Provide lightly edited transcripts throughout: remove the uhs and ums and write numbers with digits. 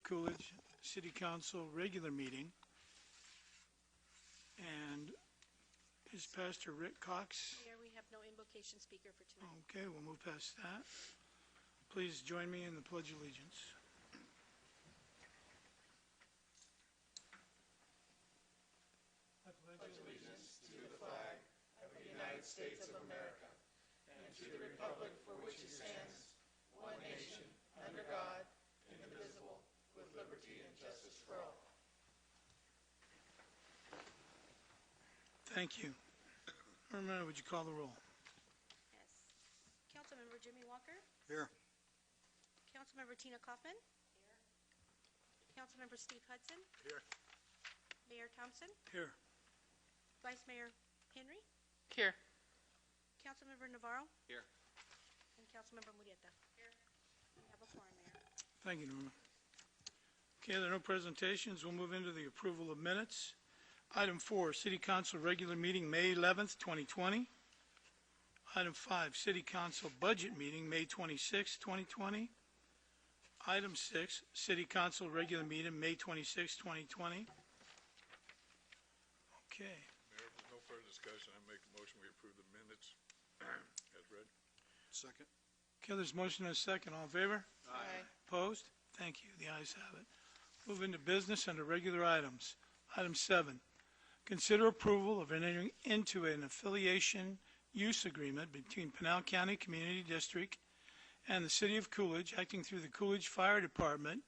Coolidge City Council regular meeting. And is Pastor Rick Cox? Mayor, we have no invocation speaker for tonight. Okay, we'll move past that. Please join me in the Pledge of Allegiance. I pledge allegiance to the flag of the United States of America and to the republic for which it stands, one nation, under God, indivisible, with liberty and justice for all. Thank you. Irma, would you call the roll? Yes. Councilmember Jimmy Walker. Here. Councilmember Tina Kaufman. Here. Councilmember Steve Hudson. Here. Mayor Thompson. Here. Vice Mayor Henry. Here. Councilmember Navarro. Here. And Councilmember Murieta. Here. We have a quorum, Mayor. Thank you, Norma. Okay, there are no presentations. We'll move into the approval of minutes. Item 4, City Council regular meeting, May 11th, 2020. Item 5, City Council budget meeting, May 26th, 2020. Item 6, City Council regular meeting, May 26th, 2020. Okay. Mayor, if there's no further discussion, I make a motion we approve the minutes as read. Second. Okay, there's motion and a second. All in favor? Aye. Opposed? Thank you. The ayes have it. Move into business under regular items. Item 7, consider approval of entering into an affiliation use agreement between Pinal County Community District and the City of Coolidge, acting through the Coolidge Fire Department,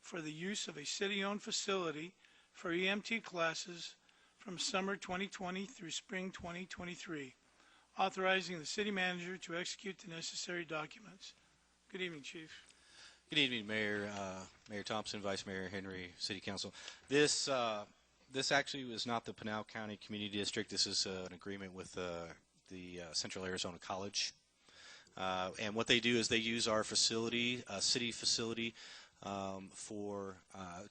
for the use of a city-owned facility for EMT classes from summer 2020 through spring 2023, authorizing the city manager to execute the necessary documents. Good evening, Chief. Good evening, Mayor, Mayor Thompson, Vice Mayor Henry, City Council. This actually was not the Pinal County Community District. This is an agreement with the Central Arizona College. And what they do is they use our facility, city facility, for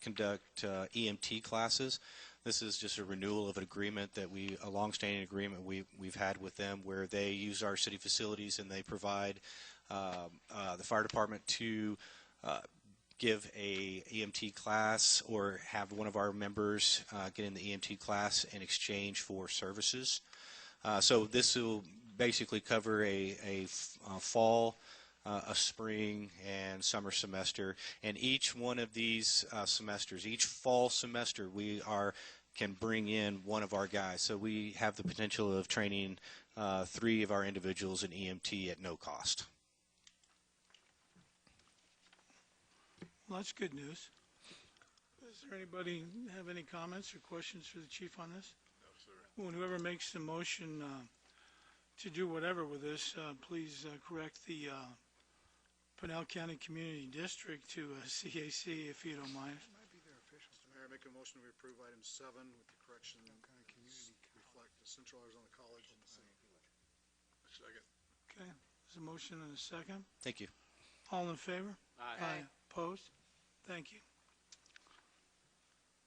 conduct EMT classes. This is just a renewal of an agreement that a long-standing agreement we've had with them, where they use our city facilities and they provide the fire department to give a EMT class or have one of our members get in the EMT class in exchange for services. So this will basically cover a fall, a spring, and summer semester. And each one of these semesters, each fall semester, can bring in one of our guys. So we have the potential of training 3 of our individuals in EMT at no cost. Well, that's good news. Does there anybody have any comments or questions for the chief on this? No, sir. Well, whoever makes the motion to do whatever with this, please correct the Pinal County Community District to CAC, if you don't mind. Might be their officials. Mr. Mayor, make a motion to approve item 7 with the correction reflect the Central Arizona College and the city. Second. Okay, there's a motion and a second. Thank you. All in favor? Aye. Opposed? Thank you.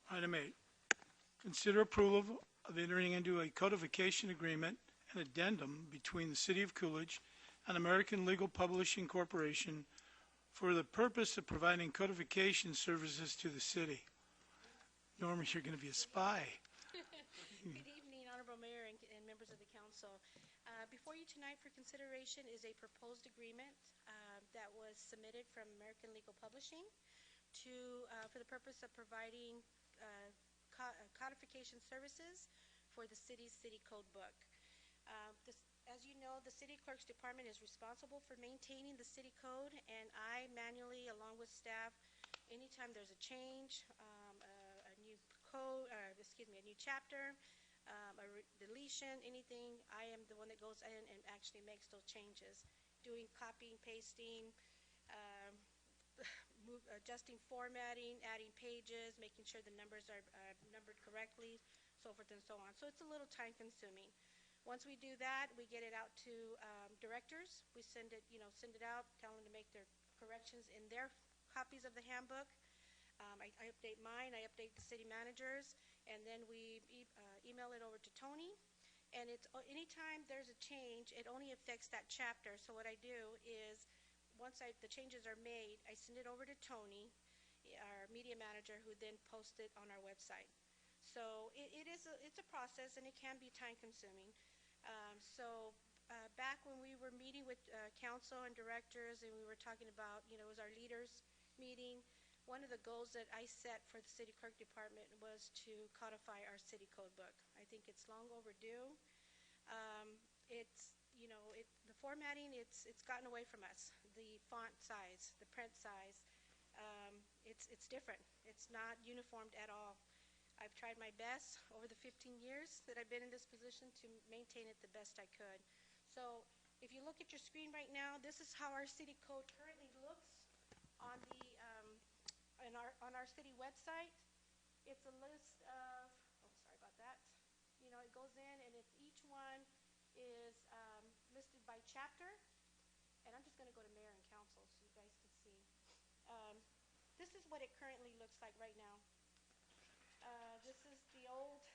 Item 8, consider approval of entering into a codification agreement and addendum between the City of Coolidge and American Legal Publishing Corporation for the purpose of providing codification services to the city. Norma, you're going to be a spy. Good evening, Honorable Mayor and members of the council. Before you tonight for consideration is a proposed agreement that was submitted from American Legal Publishing for the purpose of providing codification services for the city's city code book. As you know, the City Clerk's Department is responsible for maintaining the city code, and I manually, along with staff, anytime there's a change, a new code, a new chapter, a deletion, anything, I am the one that goes in and actually makes those changes, doing copying, pasting, adjusting formatting, adding pages, making sure the numbers are numbered correctly, so forth and so on. So it's a little time consuming. Once we do that, we get it out to directors. We send it out, tell them to make their corrections in their copies of the handbook. I update mine, I update the city managers, and then we email it over to Tony. And it's anytime there's a change, it only affects that chapter. So what I do is, once the changes are made, I send it over to Tony. our media manager, who then posts it on our website. So it's a process, and it can be time-consuming. Back when we were meeting with council and directors, and we were talking about, it was our leaders meeting, one of the goals that I set for the city clerk department was to codify our city code book. I think it's long overdue. The formatting, it's gotten away from us. The font size, the print size, it's different. It's not uniformed at all. I've tried my best over the 15 years that I've been in this position to maintain it the best I could. So if you look at your screen right now, this is how our city code currently looks on our city website. It's a list of, sorry about that. It goes in, and each one is listed by chapter. And I'm just going to go to mayor and council so you guys can see. This is what it currently looks like right now. This is the old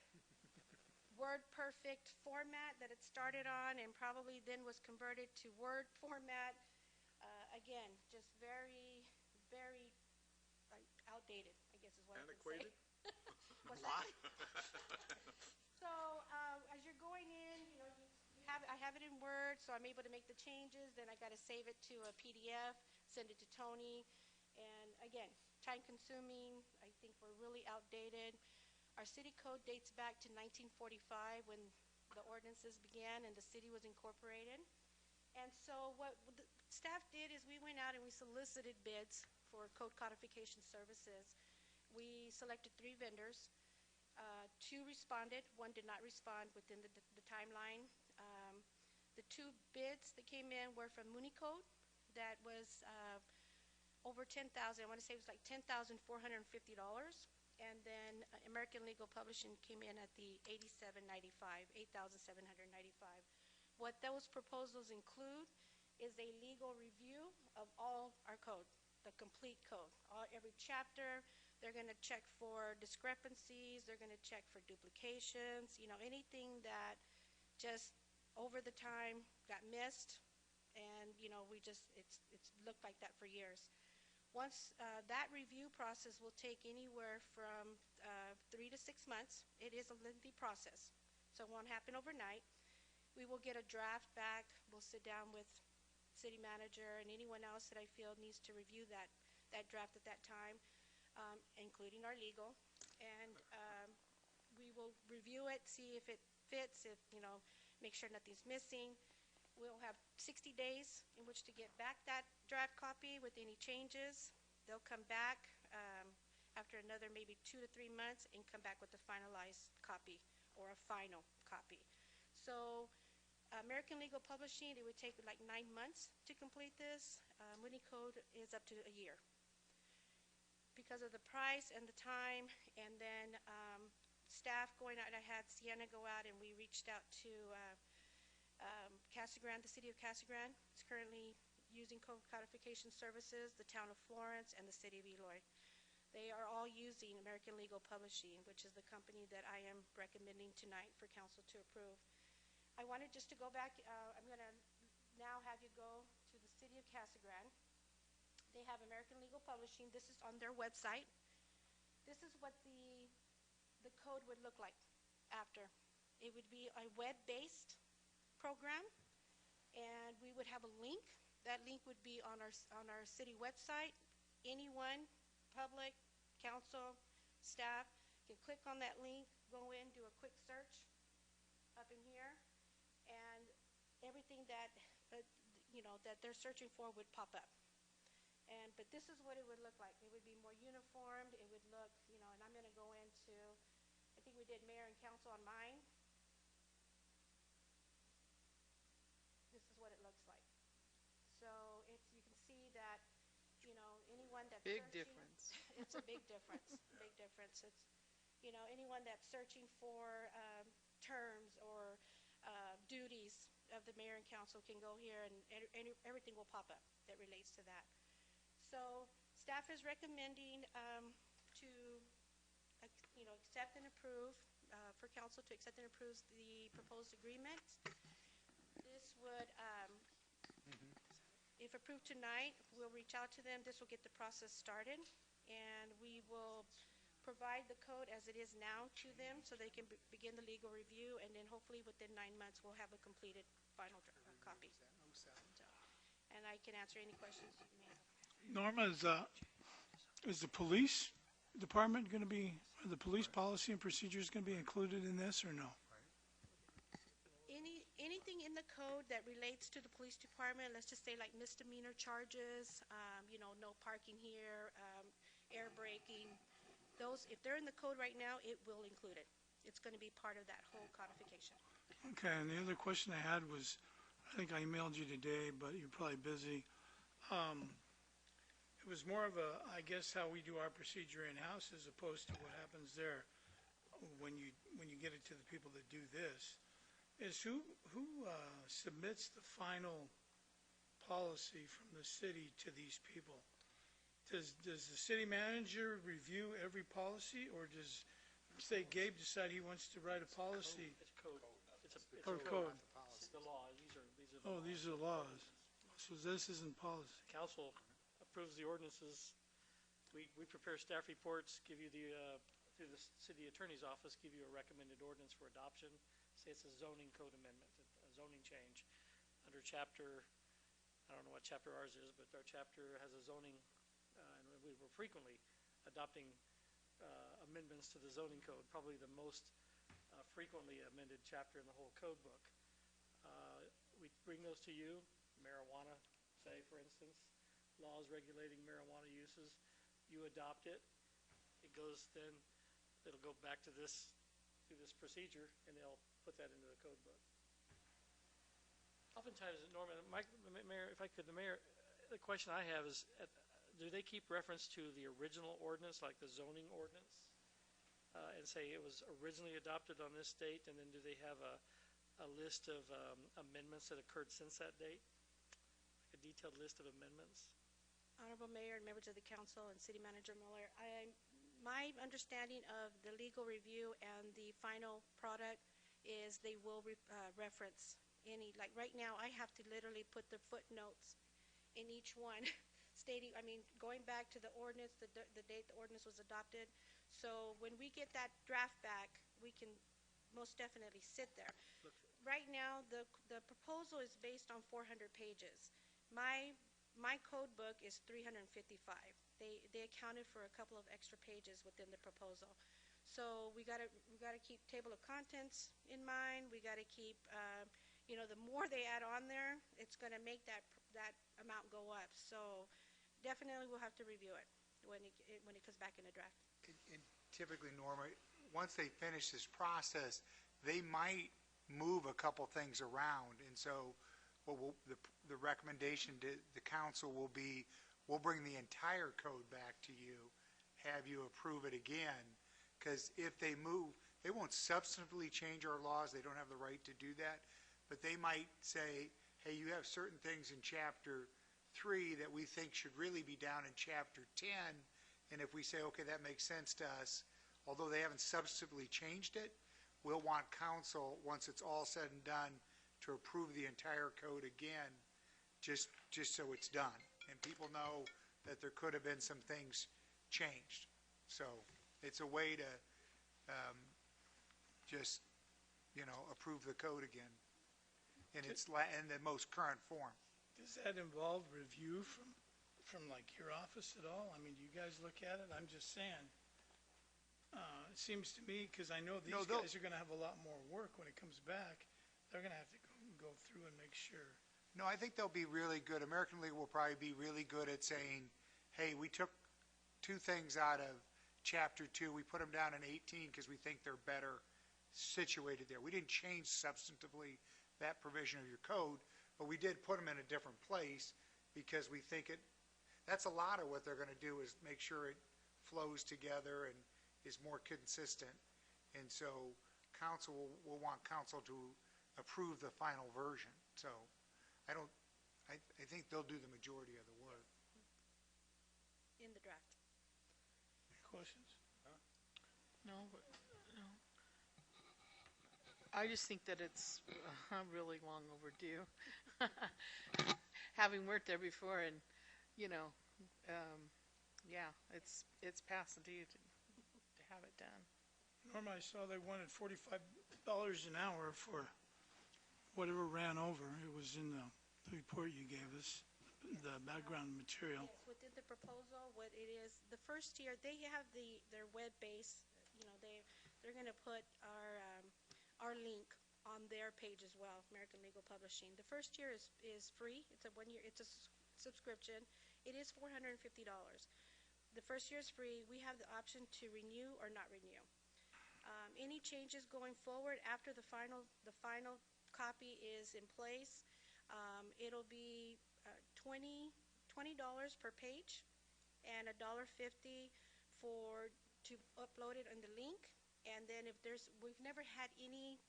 WordPerfect format that it started on, and probably then was converted to Word format. Again, just very, very outdated, I guess is what I would say. Antiquated? What's that? So as you're going in, I have it in Word, so I'm able to make the changes. Then I got to save it to a PDF, send it to Tony. And again, time-consuming. I think we're really outdated. Our city code dates back to 1945 when the ordinances began and the city was incorporated. And so what the staff did is we went out and we solicited bids for code codification services. We selected 3 vendors. 2 responded, 1 did not respond within the timeline. The 2 bids that came in were from MuniCode, that was over $10,000. I want to say it was like $10,450. And then American Legal Publishing came in at the $8,795. What those proposals include is a legal review of all our code, the complete code, every chapter. They're going to check for discrepancies. They're going to check for duplications, anything that just over the time got missed. And, it's looked like that for years. Once that review process will take anywhere from 3 to 6 months. It is a lengthy process, so it won't happen overnight. We will get a draft back. We'll sit down with city manager and anyone else that I feel needs to review that draft at that time, including our legal. And we will review it, see if it fits, make sure nothing's missing. We'll have 60 days in which to get back that draft copy with any changes. They'll come back after another maybe 2 to 3 months and come back with a finalized copy or a final copy. So American Legal Publishing, it would take like 9 months to complete this. MuniCode is up to a year. Because of the price and the time, and then staff going out, I had Sienna go out and we reached out to Casa Grande, the city of Casa Grande is currently using code codification services, the town of Florence, and the city of Eloy. They are all using American Legal Publishing, which is the company that I am recommending tonight for council to approve. I wanted just to go back, I'm going to now have you go to the city of Casa Grande. They have American Legal Publishing. This is on their website. This is what the code would look like after. It would be a web-based program, and we would have a link. That link would be on our city website. Anyone, public, council, staff, can click on that link, go in, do a quick search up in here, and everything that that they're searching for would pop up. But this is what it would look like. It would be more uniformed. It would look, and I'm going to go into, I think we did mayor and council on mine. This is what it looks like. So you can see that, anyone that's Big searching, difference. It's a big difference. Big difference. It's, anyone that's searching for terms or duties of the mayor and council can go here, and everything will pop up that relates to that. So staff is recommending to, accept and approve, for council to accept and approve the proposed agreement. This would, if approved tonight, we'll reach out to them. This will get the process started, and we will provide the code as it is now to them so they can begin the legal review, and then hopefully within 9 months, we'll have a completed final copy. So, and I can answer any questions you may have. Norma, is the police department going to be, are the police policy and procedures going to be included in this or no? Anything in the code that relates to the police department, let's just say like misdemeanor charges, no parking here, air braking, those, if they're in the code right now, it will include it. It's going to be part of that whole codification. Okay, and the other question I had was, I think I emailed you today, but you're probably busy. It was more of a, I guess, how we do our procedure in-house as opposed to what happens there when you get it to the people that do this. Is who submits the final policy from the city to these people? Does the city manager review every policy, or does, say, Gabe decide he wants to write a policy? It's code. It's Or code? It's the law. These are the Oh, these are laws. So this isn't policy. Council approves the ordinances. We prepare staff reports, give you through the city attorney's office, give you a recommended ordinance for adoption. Say it's a zoning code amendment, a zoning change under chapter, I don't know what chapter ours is, but our chapter has a zoning, and we were frequently adopting amendments to the zoning code, probably the most frequently amended chapter in the whole code book. We bring those to you, marijuana, say, for instance, laws regulating marijuana uses. You adopt it. It goes then, it'll go back to this, through this procedure, and they'll put that into the code book. Oftentimes, Norman, Mayor, if I could, the question I have is, do they keep reference to the original ordinance, like the zoning ordinance, and say it was originally adopted on this date, and then do they have a list of amendments that occurred since that date? Like a detailed list of amendments? Honorable Mayor and members of the council and City Manager Mueller, my understanding of the legal review and the final product is they will reference any, like right now, I have to literally put the footnotes in each one stating, going back to the ordinance, the date the ordinance was adopted. So when we get that draft back, we can most definitely sit there. Right now, the proposal is based on 400 pages. My code book is 355. They accounted for a couple of extra pages within the proposal. So we gotta keep table of contents in mind. We gotta keep, the more they add on there, it's gonna make that amount go up. So definitely we'll have to review it when it comes back in a draft. And typically, Norma, once they finish this process, they might move a couple things around, and so the recommendation to the council will be, we'll bring the entire code back to you, have you approve it again, because if they move, they won't substantively change our laws, they don't have the right to do that, but they might say, hey, you have certain things in chapter 3 that we think should really be down in chapter 10, and if we say, okay, that makes sense to us, although they haven't substantively changed it, we'll want council, once it's all said and done, to approve the entire code again, just so it's done. And people know that there could have been some things changed. So it's a way to just, approve the code again in the most current form. Does that involve review from like your office at all? Do you guys look at it? I'm just saying. It seems to me, because I know these guys are going to have a lot more work when it comes back. They're going to have to go through and make sure. No, I think they'll be really good. American League will probably be really good at saying, hey, we took 2 things out of chapter 2. We put them down in 18 because we think they're better situated there. We didn't change substantively that provision of your code, but we did put them in a different place because we think that's a lot of what they're going to do is make sure it flows together and is more consistent. And so council will want council to approve the final version. So I think they'll do the majority of the work. In the draft. Any questions? No. I just think that it's really long overdue. Having worked there before, and yeah, it's past due to have it done. Norm, I saw they wanted $45 an hour for whatever ran over. It was in the report you gave us, the background material. Yes, within the proposal, what it is, the first year, they have their web base, they're gonna put our link on their page as well, American Legal Publishing. The first year is free. It's a 1 year, it's a subscription. It is $450. The first year is free. We have the option to renew or not renew. Any changes going forward after the final copy is in place, it'll be $20 per page and $1.50 to upload it on the link. And then we've never had any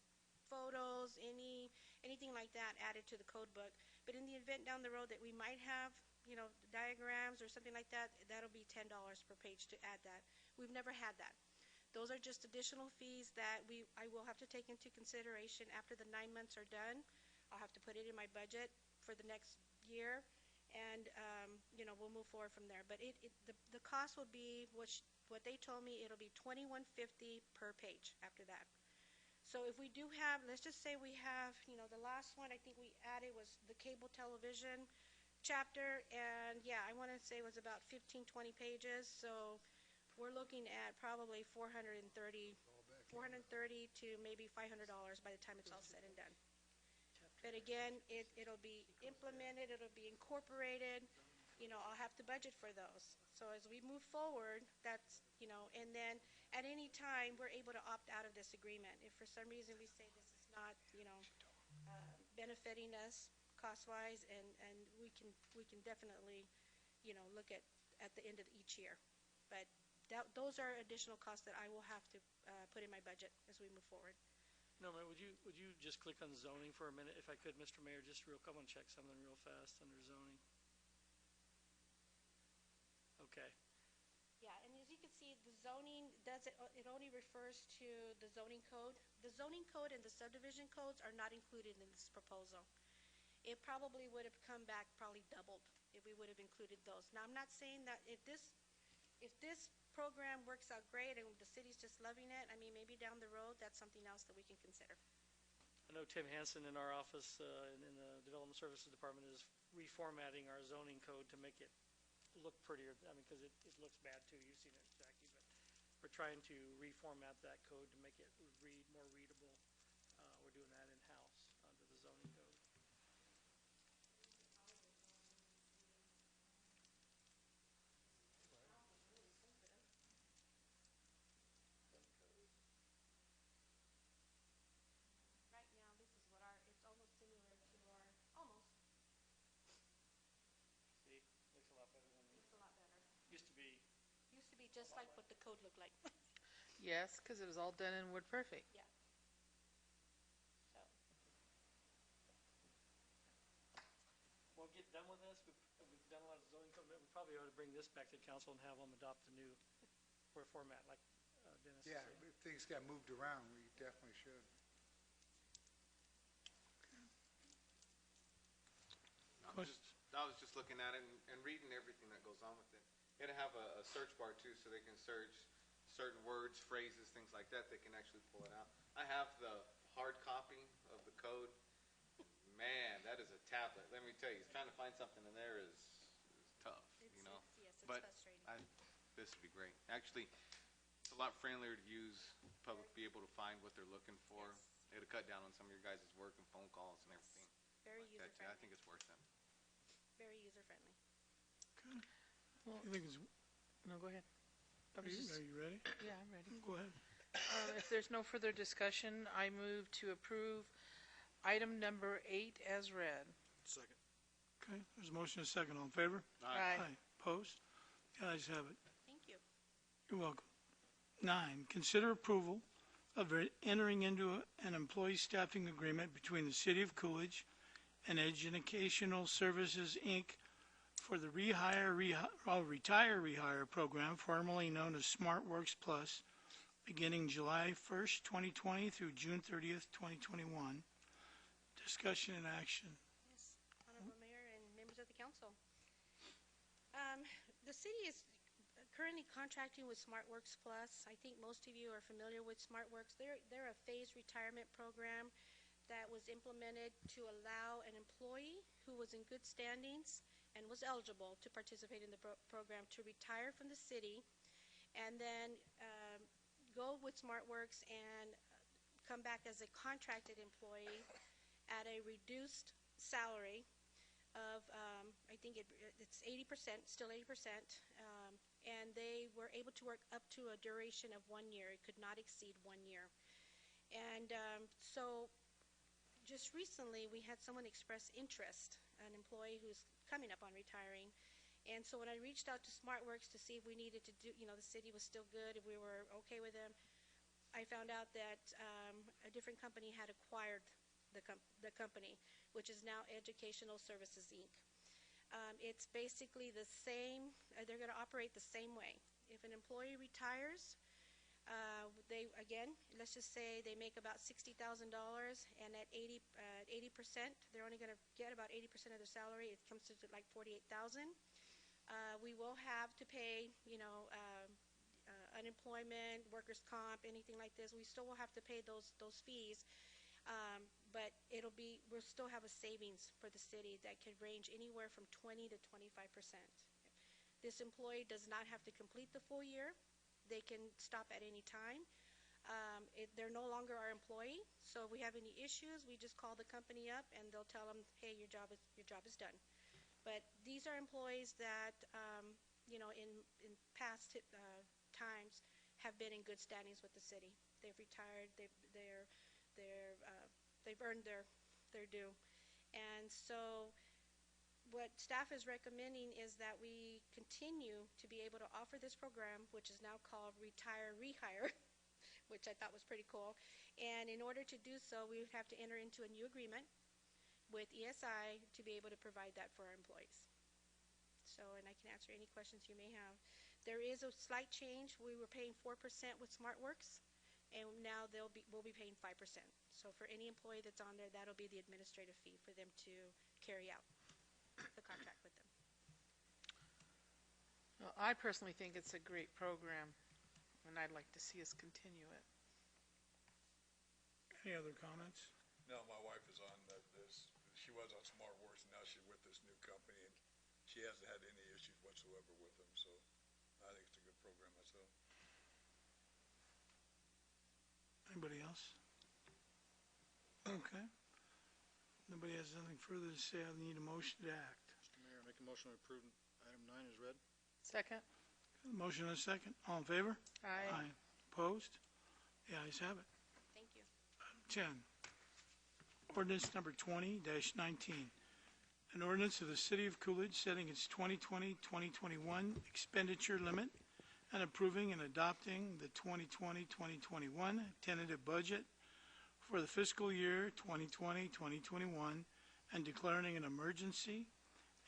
photos, anything like that added to the code book. But in the event down the road that we might have, diagrams or something like that, that'll be $10 per page to add that. We've never had that. Those are just additional fees that I will have to take into consideration after the 9 months are done. I'll have to put it in my budget for the next year, and we'll move forward from there. But the cost will be what they told me. It'll be $21.50 per page after that. So if we do have, let's just say we have, the last one I think we added was the cable television chapter, and yeah, I want to say it was about 15, 20 pages. So we're looking at probably $430 to maybe $500 by the time it's all said and done. But again, it'll be implemented, it'll be incorporated, I'll have to budget for those. So as we move forward, that's, and then at any time, we're able to opt out of this agreement. If for some reason we say this is not, benefiting us cost-wise, and we can definitely, look at the end of each year. But those are additional costs that I will have to put in my budget as we move forward. No, Mayor, would you just click on zoning for a minute, if I could, Mr. Mayor, I want to check something real fast under zoning. Okay. Yeah, and as you can see, the zoning it only refers to the zoning code. The zoning code and the subdivision codes are not included in this proposal. It probably would have come back probably doubled if we would have included those. Now, I'm not saying that if this program works out great and the city's just loving it, I mean, maybe down the road, that's something else that we can consider. I know Tim Hansen in our office in the Development Services Department is reformatting our zoning code to make it look prettier. I mean, because it looks bad too. You've seen it, Jackie, but we're trying to reformat that code to make it read more readable. We're doing that in-house under the zoning code. Right now, this is what it's almost similar to almost. See, looks a lot better than Looks a lot better. used to be. Used to be just like what the code looked like. Yes, because it was all done in WordPerfect. Yeah. So, We'll get done with this. We've done a lot of zoning code. We probably ought to bring this back to council and have them adopt a new format, like Dennis Yeah, said. if things got moved around, we definitely should. I was just looking at it and reading everything that goes on with it. It'll have a search bar too, so they can search certain words, phrases, things like that. They can actually pull it out. I have the hard copy of the code. Man, that is a tablet. Let me tell you, trying to find something in there is tough, yes, it's But frustrating. this would be great. Actually, it's a lot friendlier to use. Public be able to find what they're looking for. Yes. It'll cut down on some of your guys' work and phone calls and everything. Very Like that, too. I user-friendly. think it's worth it. Very user-friendly. Okay. Well, You think it's, no, go ahead. I are was you just- ready? Yeah, I'm ready. Go ahead. If there's no further discussion, I move to approve item number 8 as read. Second. Okay, there's a motion and a second. All in favor? Aye. Opposed? The ayes have it. Thank you. You're welcome. 9, consider approval of entering into an employee staffing agreement between the City of Coolidge and Educational Services, Inc. for the retire-rehire program, formerly known as SmartWorks Plus, beginning July 1st, 2020 through June 30th, 2021. Discussion and action. Yes, Honorable Mayor and members of the council. The city is currently contracting with SmartWorks Plus. I think most of you are familiar with SmartWorks. They're a phased retirement program that was implemented to allow an employee who was in good standings and was eligible to participate in the program to retire from the city and then go with SmartWorks and come back as a contracted employee at a reduced salary of, I think it's 80%, still 80%, and they were able to work up to a duration of 1 year. It could not exceed 1 year. And so just recently, we had someone express interest, an employee who's coming up on retiring. And so when I reached out to SmartWorks to see if we needed to do, the city was still good, if we were okay with them, I found out that a different company had acquired the company, which is now Educational Services, Inc. It's basically the same, they're going to operate the same way. If an employee retires, again, let's just say they make about $60,000, and at 80%, they're only going to get about 80% of their salary. It comes to like $48,000. We will have to pay, unemployment, workers' comp, anything like this. We still will have to pay those fees, but we'll still have a savings for the city that could range anywhere from 20 to 25%. This employee does not have to complete the full year. They can stop at any time. They're no longer our employee, so if we have any issues, we just call the company up and they'll tell them, hey, your job is done. But these are employees that, in past times have been in good standings with the city. They've retired. They've earned their due. And so what staff is recommending is that we continue to be able to offer this program, which is now called Retire Rehire, which I thought was pretty cool. And in order to do so, we would have to enter into a new agreement with ESI to be able to provide that for our employees. So, and I can answer any questions you may have. There is a slight change. We were paying 4% with SmartWorks, and now we'll be paying 5%. So for any employee that's on there, that'll be the administrative fee for them to carry out the contract with them. Well, I personally think it's a great program, and I'd like to see us continue it. Any other comments? No, my wife is on this. She was on SmartWorks, and now she's with this new company, and she hasn't had any issues whatsoever with them, so I think it's a good program myself. Anybody else? Okay. Nobody has anything further to say. I need a motion to act. Mr. Mayor, make a motion to approve item 9 is read. Second? Motion and a second. All in favor? Aye. Opposed? The ayes have it. Thank you. 10, ordinance number 20-19. An ordinance of the City of Coolidge setting its 2020-2021 expenditure limit and approving and adopting the 2020-2021 tentative budget for the fiscal year 2020-2021 and declaring an emergency,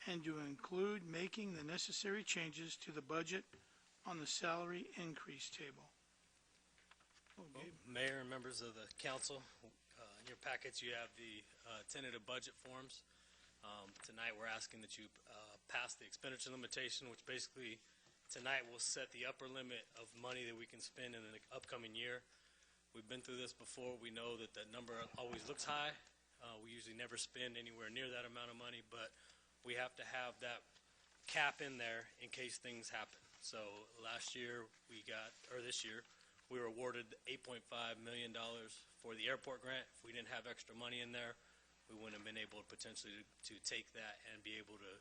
and to include making the necessary changes to the budget on the salary increase table. Mayor and members of the council, in your packets you have the tentative budget forms. Tonight we're asking that you pass the expenditure limitation, which basically tonight will set the upper limit of money that we can spend in the upcoming year. We've been through this before. We know that that number always looks high. We usually never spend anywhere near that amount of money, but we have to have that cap in there in case things happen. So this year, we were awarded $8.5 million for the airport grant. If we didn't have extra money in there, we wouldn't have been able to potentially to take that and be able to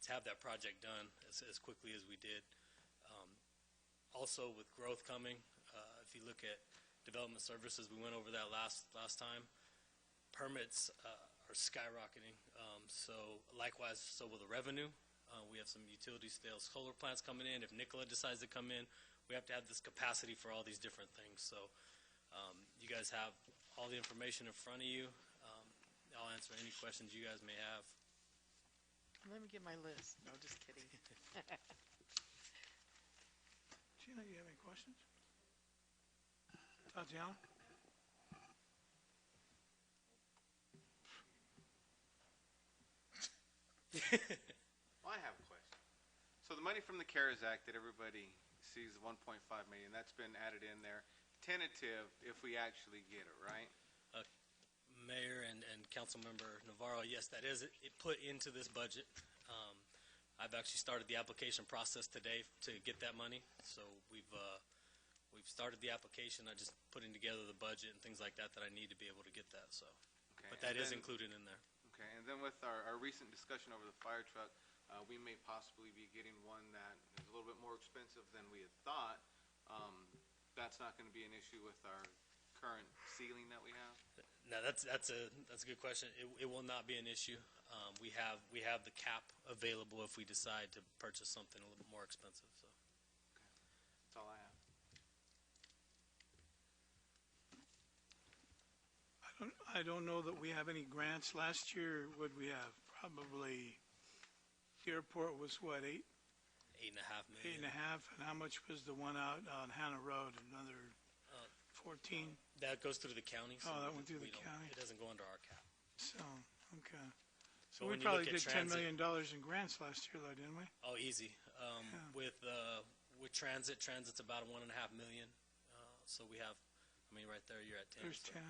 have that project done as quickly as we did. Also, with growth coming, if you look at development services, we went over that last time. Permits are skyrocketing. So likewise, so will the revenue. We have some utility scale solar plants coming in. If Nikola decides to come in, we have to have this capacity for all these different things. So you guys have all the information in front of you. I'll answer any questions you guys may have. Let me get my list. No, just kidding. Gina, you have any questions? Tatiana? Well, I have a question. So the money from the CARES Act that everybody parentheses, 1.5 million. That's been added in there. Tentative if we actually get it, right? Mayor and Councilmember Navarro, yes, that is it put into this budget. I've actually started the application process today to get that money. So we've started the application. I'm just putting together the budget and things like that I need to be able to get that. So, Okay. but that and is then- included in there. Okay, and then with our recent discussion over the fire truck, we may possibly be getting one that is a little bit more expensive than we had thought. That's not going to be an issue with our current ceiling that we have? No, that's a good question. It will not be an issue. We have the cap available if we decide to purchase something a little bit more expensive. So. That's all I have. I don't know that we have any grants. Last year, what we have? Probably, the airport was what, 8.5 $8.5 million. And how much was the one out on Hannah Road? Another 14? That goes through the county. So Oh, that went through we the don't- county. It doesn't go under our cap. So, okay. So So we when you probably look at did $10 transit- million in grants last year, though, didn't we? Oh, easy. With transit's about $1.5 million. So we have, right there, you're at 10. There's so. 10.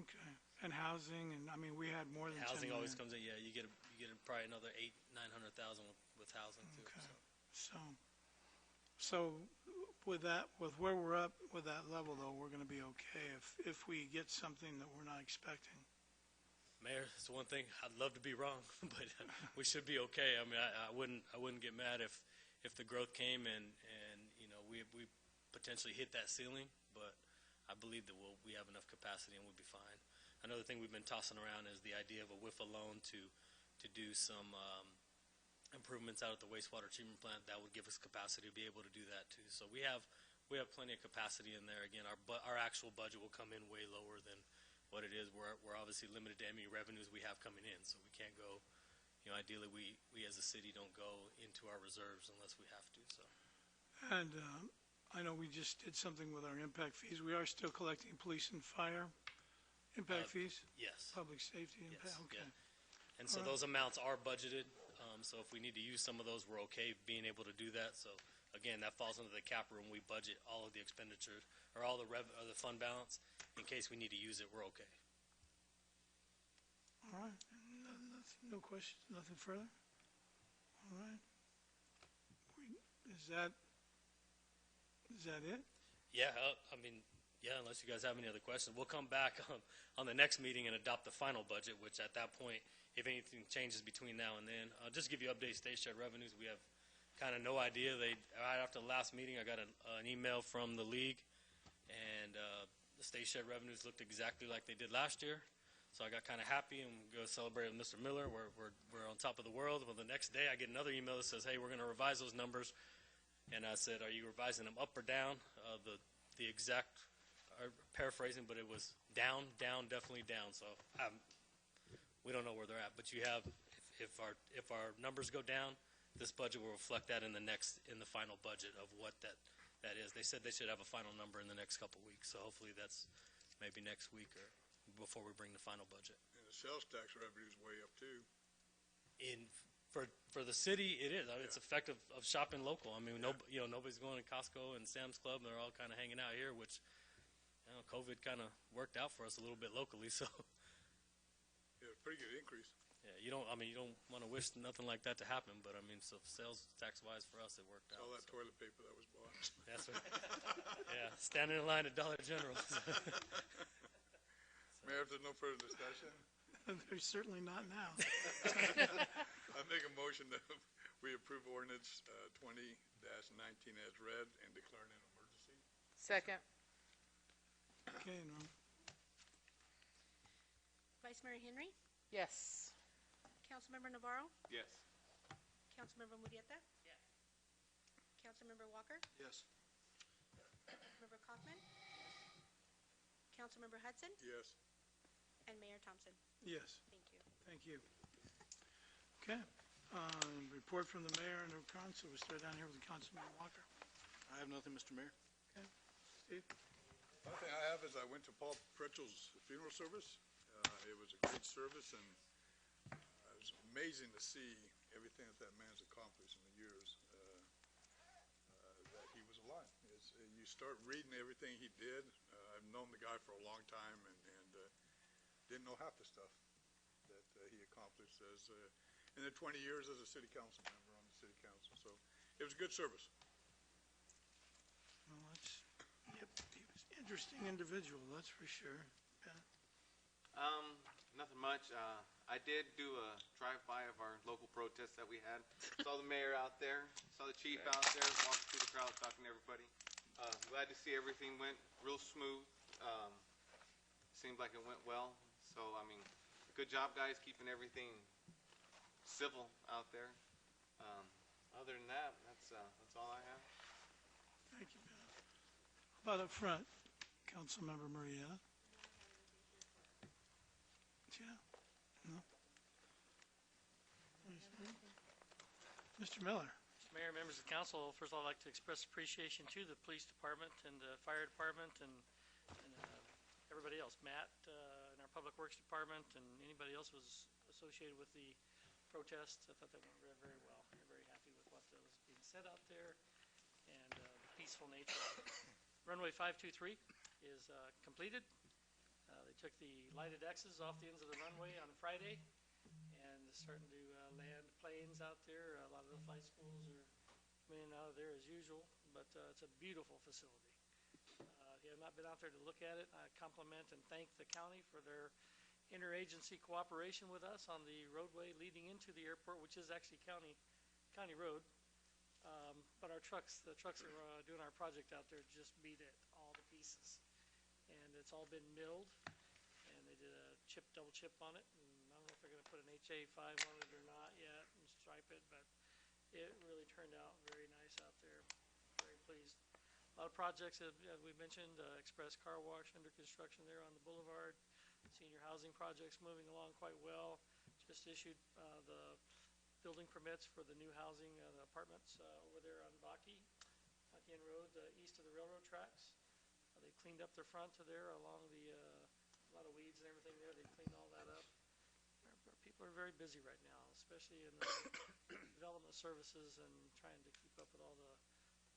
Okay. And housing, and, we had more than 10 Housing always million. comes in. Yeah, you get probably another 800,000-900,000 with housing too. Okay. So. So with where we're up with that level, though, we're going to be okay if we get something that we're not expecting. Mayor, it's one thing. I'd love to be wrong, but we should be okay. I wouldn't get mad if the growth came and we potentially hit that ceiling, but I believe that we have enough capacity and we'll be fine. Another thing we've been tossing around is the idea of a WIFA loan to do some improvements out at the wastewater treatment plant. That would give us capacity to be able to do that too. So we have plenty of capacity in there. Again, our actual budget will come in way lower than what it is. We're obviously limited to any revenues we have coming in, so we can't go. Ideally, we as a city don't go into our reserves unless we have to. So. And I know we just did something with our impact fees. We are still collecting police and fire impact fees? Yes. Public safety impact, Yes, okay. yeah. And so those amounts are budgeted. So if we need to use some of those, we're okay being able to do that. So again, that falls into the cap room. We budget all of the expenditures or all the the fund balance. In case we need to use it, we're okay. All right. No questions, nothing further? All right. Is that it? Yeah, unless you guys have any other questions, we'll come back on the next meeting and adopt the final budget, which at that point, if anything changes between now and then, I'll just give you updates, state shed revenues. We have kind of no idea. Right after the last meeting, I got an email from the league, and the state shed revenues looked exactly like they did last year. So I got kind of happy and go celebrate with Mr. Miller. We're on top of the world. Well, the next day I get another email that says, hey, we're going to revise those numbers. And I said, are you revising them up or down? The exact paraphrasing, but it was down, definitely down. So we don't know where they're at. But you have, if our numbers go down, this budget will reflect that in the final budget of what that is. They said they should have a final number in the next couple weeks. So hopefully that's maybe next week or before we bring the final budget. And the sales tax revenue is way up too. For the city, it is. It's effective of shopping local. Nobody's going to Costco and Sam's Club. They're all kind of hanging out here, which COVID kind of worked out for us a little bit locally. So Yeah, pretty good increase. yeah, you don't want to wish nothing like that to happen, but so sales tax wise for us, it worked out. All that So. toilet paper that was bought. That's what, yeah, standing in line at Dollar General. Mayor, if there's no further discussion, There's certainly not now. I make a motion that we approve ordinance 20-19 as read and declaring an emergency. Second. Okay, Norm. Vice Mayor Henry, Yes. Councilmember Navarro, Yes. Councilmember Murrieta. Yes. Councilmember Walker, Yes. Member Kaufman, Councilmember Hudson, Yes. and Mayor Thompson. Yes, Thank you. thank you. Okay. Report from the mayor and the council. We'll start down here with Councilman Walker. I have nothing, Mr. Mayor. Steve? One thing I have is I went to Paul Pritchell's funeral service. It was a great service, and it was amazing to see everything that man's accomplished in the years. start reading everything he did. I've known the guy for a long time and didn't know half the stuff that he accomplished in the 20 years as a city council member on the city council. So it was good service. Well, yep, he was an interesting individual, that's for sure. Ben? Nothing much. I did do a drive-by of our local protest that we had. Saw the mayor out there, saw the chief out there, walking through the crowd, talking to everybody. Glad to see everything went real smooth. Seemed like it went well. So, I mean, good job, guys, keeping everything civil out there. Other than that, that's all I have. Thank you, Ben. How about up front, Councilmember Marietta? Yeah? No? Mr. Miller? Mr. Mayor, members of the council, first of all, I'd like to express appreciation to the police department and the fire department and everybody else, Matt in our public works department and anybody else who was associated with the protest. I thought that went very, very well. I'm very happy with what was being said out there and the peaceful nature of it. Runway 523 is completed. They took the lighted X's off the ends of the runway on Friday and starting to land planes out there. A lot of the flight schools are coming in and out of there as usual, but it's a beautiful facility. If you have not been out there to look at it, I compliment and thank the county for their interagency cooperation with us on the roadway leading into the airport, which is actually county road. But the trucks that are doing our project out there just beat it all to pieces. And it's all been milled, and they did a double chip on it. And I don't know if they're going to put an HA5 on it or not yet and stripe it, but it really turned out very nice out there. Very pleased. A lot of projects, as we mentioned, Express Car Wash under construction there on the boulevard. Senior housing projects moving along quite well. Just issued the building permits for the new housing, the apartments over there on Baki Road, east of the railroad tracks. They cleaned up their front to there along the, a lot of weeds and everything there. They cleaned all that up. Our people are very busy right now, especially in the development services and trying to keep up with all the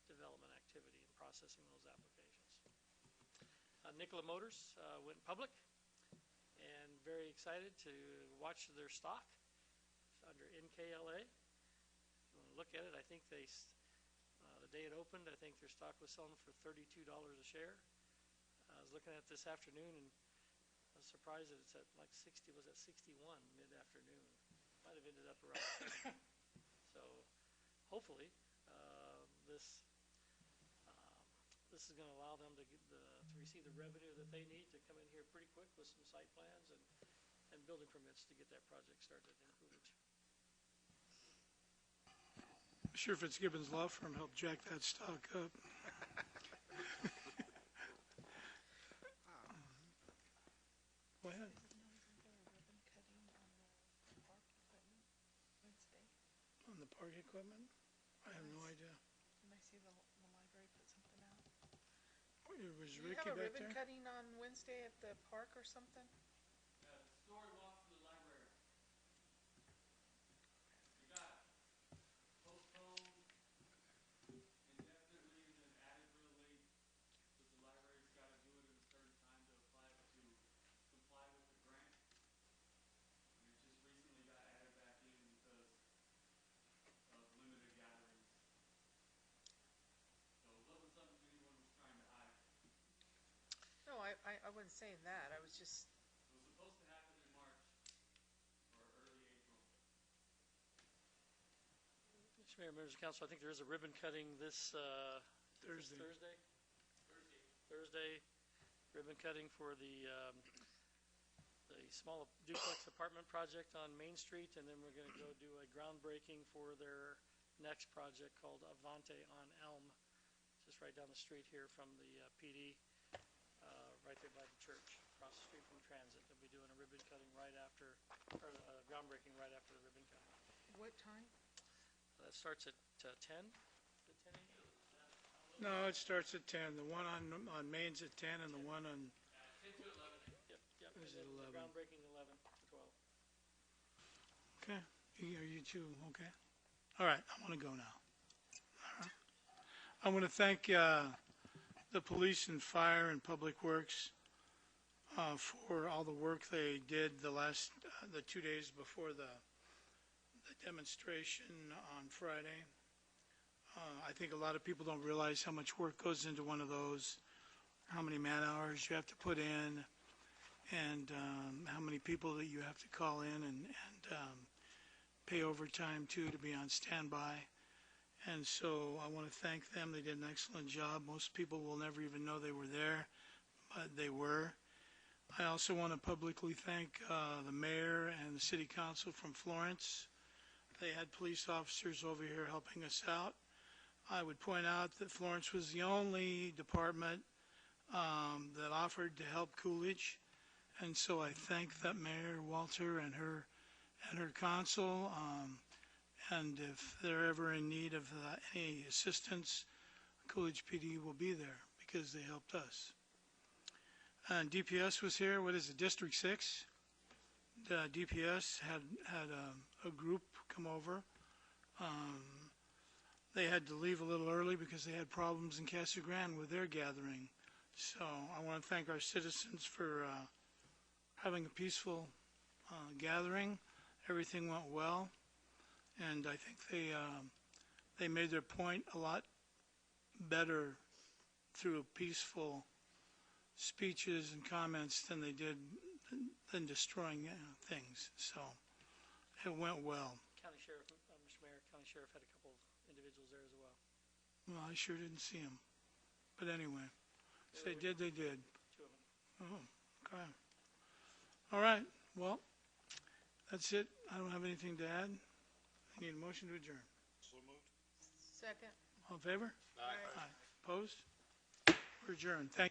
development activity and processing those applications. Nikola Motors went public and very excited to watch their stock under NKLA. If you want to look at it, I think the day it opened, I think their stock was selling for $32 a share. I was looking at it this afternoon and I was surprised that it's at like 60, was at 61 mid-afternoon. Might have ended up around 70. So hopefully this is going to allow them to receive the revenue that they need to come in here pretty quick with some site plans and building permits to get that project started in Coolidge. Sure, Fitzgibbon's law firm helped jack that stock up. Go ahead. On the park equipment? I have no idea. Didn't I see the library put something out? Was Do you Ricky have a back ribbon there? cutting on Wednesday at the park or something? Story walk for the library. It got postponed indefinitely and then added real late because the library's got to do it in a certain time to apply to comply with the grant. And it just recently got added back in because of limited gatherings. So it wasn't something anyone was trying to hide. No, I wasn't saying that. I was just, It was supposed to happen in March or early April. Mr. Mayor, members of council, I think there is a ribbon cutting this Thursday. Thursday, ribbon cutting for the small duplex apartment project on Main Street, and then we're going to go do a groundbreaking for their next project called Avante on Elm, just right down the street here from the PD, right there by the church, across the street from transit. They'll be doing a ribbon cutting right after, or groundbreaking right after the ribbon cutting. what time? That starts at 10? Is it 10 a.m.? No, it starts at 10. The one on Main's at 10 and the one on, 10 to 11. Yep. Is And it then 11? the groundbreaking 11 to 12. okay. Are you two okay? All right, I want to go now. All right. I want to thank the police and fire and public works for all the work they did the 2 days before the demonstration on Friday. I think a lot of people don't realize how much work goes into one of those, how many man hours you have to put in, and how many people that you have to call in and pay overtime to be on standby. And so I want to thank them. They did an excellent job. Most people will never even know they were there, but they were. I also want to publicly thank the mayor and the city council from Florence. They had police officers over here helping us out. I would point out that Florence was the only department that offered to help Coolidge, and so I thank that Mayor Walter and her council. And if they're ever in need of any assistance, Coolidge PD will be there because they helped us. And DPS was here. What is it, District 6? The DPS had a group come over. They had to leave a little early because they had problems in Casa Grande with their gathering. So I want to thank our citizens for having a peaceful gathering. Everything went well, and I think they made their point a lot better through peaceful speeches and comments than they did than destroying things. So it went well. County Sheriff, Mr. Mayor, County Sheriff had a couple individuals there as well. Well, I sure didn't see them. But anyway, if they did, they did. 2 of them. Oh, okay. All right. Well, that's it. I don't have anything to add. I need a motion to adjourn. So moved. Second. All in favor? Aye. Opposed? We're adjourned. Thank you.